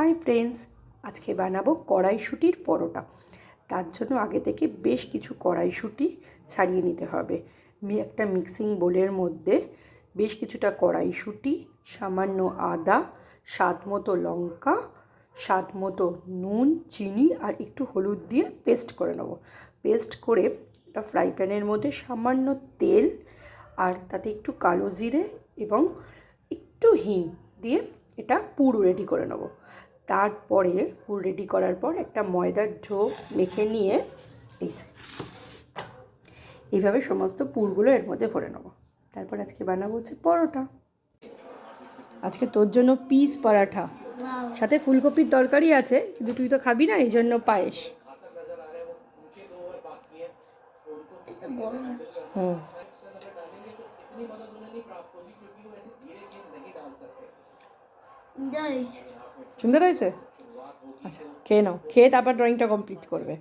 Hi friends, আজকে বানাবো কড়াইশুঁটির পরোটা। তার জন্য আগে থেকে বেশ কিছু কড়াইশুঁটি ছাড়িয়ে নিতে হবে। একটা মিক্সিং বোলের মধ্যে বেশ কিছুটা কড়াইশুঁটি, সামান্য আদা, স্বাদ মতো লঙ্কা, স্বাদ মতো নুন, চিনি আর একটু হলুদ দিয়ে পেস্ট করে নেব। পেস্ট করে একটা ফ্রাই প্যানের মধ্যে সামান্য তেল আর তাতে একটু কালো জিরে এবং একটু হিং দিয়ে এটা পুর রেডি করে নেব। তারপরে পুর রেডি করার পর একটা ময়দার ডো মেখে নিয়ে এইভাবে সমস্ত পুরগুলো এর মধ্যে ভরে নেব। তারপর আজকে বানাবো হচ্ছে পরোটা। আজকে তোর জন্য পিস পরাঠা, সাথে ফুলকপির তরকারি আছে, কিন্তু তুই তো খাবি না, এই জন্য পায়েস। হুম, সুন্দর হয়েছে। আচ্ছা, খেয়ে নাও, খেয়ে তারপর ড্রয়িংটা কমপ্লিট করবে।